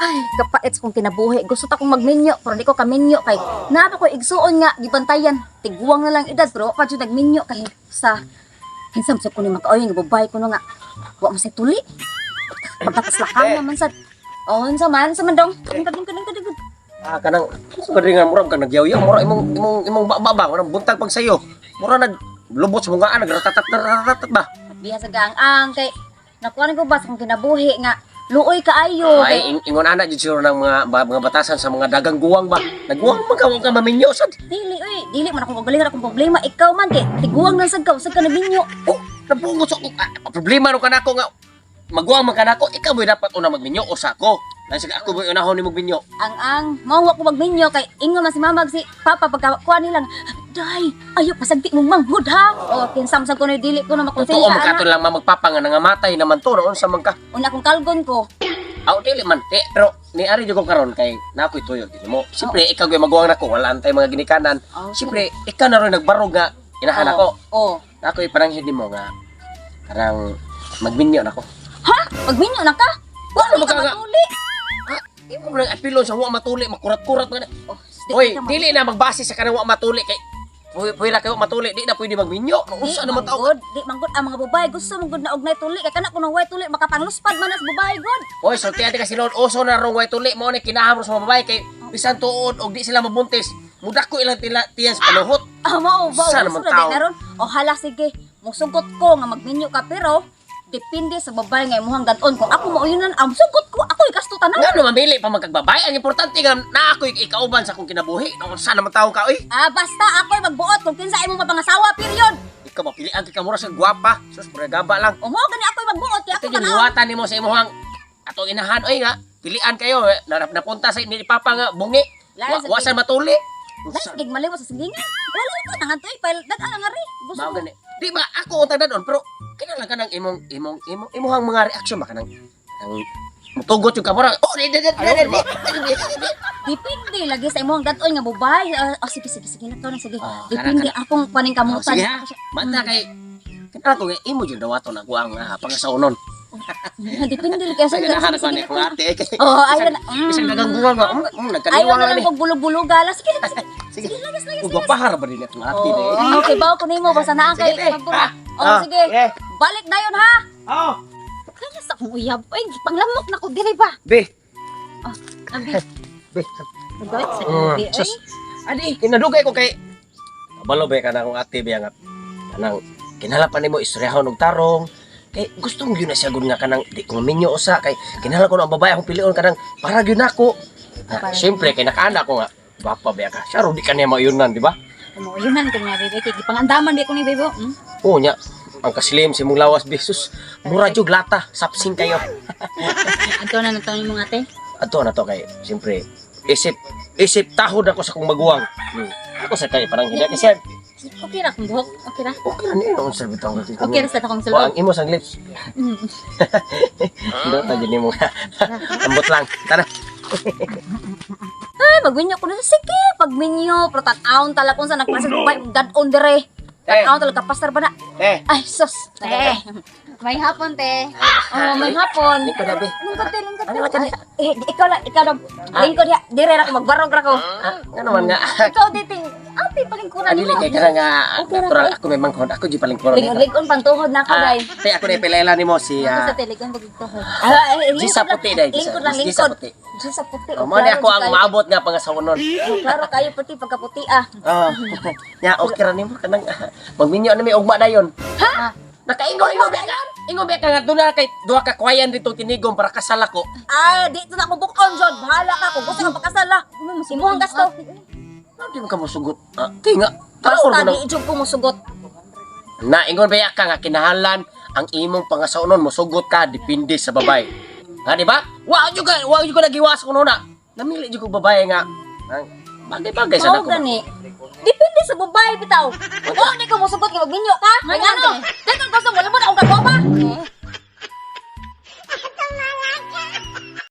Ay, kapait sa kong kinabuhi. Gusto ta kong magminyo, pero di ko kaminyo kay napa ko igsuon nga gibantayan. Tiguwang na lang edad pero pa jud nagminyo kay sa hinsam sa ko ni makaayoy nga babay ko no nga. Wa man say tuli. Pagkatas lakang naman sad. Oh, unsa man sa mandong? Kading. Kanang kadingan mura kang nagyaw-yaw mura imong bababa nang buntag pag sayo. Mura lubot sa mga nagratatat ba? Biya sa gang-ang kay nakuha ko ba sa kong kinabuhi nga luoy kaayo. Ay ingon ana jud siguro ng mga batasan sa mga dagang guwang ba. Nagguwang man ka maminyo sad. Dili man akong galingan akong problema. Ikaw man kay tiguwang lang sad ka na minyo. Oh, nabungos ako. Problema ro kanako nga magguwang man kanako, ikaw mo dapat una magminyo o sako. Lan sige ako mo unahon ni magminyo. Ang mao ko magminyo kay ingon man si mama si papa pagkakuha nilang day ayo pasagti mong manghud ha. O kinsam sa kuno dili ko na makonsensya. Totoo makato lang mamagpapa nga nangamatay naman to noon sa man ka. Una kong kalgon ko. Aw dili man pero ni ari jud ko karon kay nakoy tuyo dili mo. Siyempre ikaw gyud magguwang nako wala antay mga ginikanan. Siyempre ikaw na ron nagbarog nga inahan ako. Oh. Nakoy pananghid nimo nga karang magminyo nako. Ha? Magminyo na ka? Wala ka makaga. matuli. Imo mo nang apilon sa wa matuli makurat-kurat man. Oh, Hoy, dili na magbase sa kanang wa matuli kay pwede kayo matuli, di na pwede magminyo. Unsa naman tao? Di manggod ang mga babae gusto manggod na og nay tuli kay kana kuno way tuli makapangluspad man as babae god. Hoy, sulti ate kasi Lord, uso na rong way tuli mo ni kinahanglan sa mga babae kay bisan tuod og di sila mabuntis. Mudak ko ilang tiyan sa panuhot. Mao ba? Sa naman tao? O hala sige, musugot ko nga magminyo ka pero depende sa babae nga imuhang ganon. Kung ako mauyonan, ang sugot ko, ako ikastutan na. Nga no mamili pa magkagbabay. Ang importante nga na ako ikauban sa akong kinabuhi. Kung saan naman tao ka, oy. Basta ako'y magbuot kung kinsa imong mapangasawa, period. Ikaw mapilian ka mura sa gwapa. Sus, gaba lang. O mo gani ako'y magbuot, kaya Ito ako yung liwatan nimo sa imuhang ato inahan. Oy nga, pilian kayo. Napunta sa ni Papa nga bungi. Wasan matuli. Dahil sige maliwa sa sigingan. Wala ko nangan to, dagan nga ri. Gusto Mao ko. gani. Di ba ako untag dadon pero kinala ka ng imong mga reaksyon ba kanang mutugot yung kamera. Oh, Depende lagi sa imong ganon nga babae. Sige na to na sige. Kana. Depende akong paning kamutan. Sige ha. Mata kay kinala ko nga imo jud dawaton ako ang pangasaunon. Depende lagi sa Ganahan ako ni kong ate kay. Oh, ayun. Isang nagangguwa nga. Ayaw Nagkaliwa na nga lang ni. kog bulog-bulog gala. Sige na. Sige. Ugapahar ba din itong ate ni. Okay, bawa ko nimo basta naa kay Sige, te. magbuhat. Ah, Sige. eh. Balik dayon ha. Oh. Kaya sa kong uyab. Ay, panglamok na ko diri ba? Be. Abi. Be. Nagawit sa abi. Sus. Adi, kinadugay ko kay Balo ba ka na akong ate biya nga kanang kinahalapan nimo istoryahon og tarong kay gusto mo yun na siya gud nga kanang di ko minyo usa kay kinahanglan ko na ang babae akong pilion kanang para gyud nako. Siyempre kay nakaana ko nga bapa ba ka. Siya ro di ka niya mauyunan, di ba? Mo yun man kay bebe kay gipangandaman di ko ni bebe. Oo nya. Ang kaslim si mong lawas besus. Mura jud lata, sapsing kayo. Anto na nataw nimo ate. Ato na to kay siyempre isip tahod ako sa kong maguwang. Ako sa kay parang hindi kasi Okay ra kung buhok. Okay ra. okay na niyo ang salbitang ko. Okay ra sa akong O, sulod. ang imo sang lips. Ndo ta gini mo. Ambot lang. Tara. Ay, magminyo ko na sige. Pagminyo, pero tataon tala kung sa nagklase God-on dire. Tataon talaga pastor ba na? Ay, sus. May hapon, te. Oh, may hapon. Lingkod na, be. Lingkod, te. Ikaw lang. Lingkod, dire ra ko, magbarog ra ko. Nga naman nga. Ikaw, dating, ate, palingkuran Adili mo. kay kana nga Okay ra natural kay. ako may mangkon. Ako di paling koron. Lingkod, pantuhod na ako, day. Tay ako na pilela nimo si Ako sa telikon, pagituhod. Gisa puti, day. Lingkod lang, Gisa lingkod. puti. Gisa puti. Mo ni ako ang maabot nga pangasawon. Klaro kayo, puti, pagkaputi, ah. Oh. Ya okay ra nimo kanang magminyo na may ugma dayon. Ha? Nakaingon be ka. Ingon be ka nga duna kay duha ka kwayan dito tinigom para kasal ako. Dito na ako bukon, Jod. Bahala ka kung gusto ka pakasala. Simuhang gasto. Di mo ka mosugot. Tinga. Taor Basta na. di ijog ko musugot. Na ingon ba ka nga kinahanglan ang imong pangasaunon mosugot ka depende sa babay. Ha di ba? Wa jud ka nagiwas kuno na. Namili jud ko babae nga. Bagay-bagay sa Mao nako. gani. Depende sa babae bitaw. Kung di ko musugot kay magminyo ka. Ay ano? Dito gusto mo lang mo na akong kagwapa.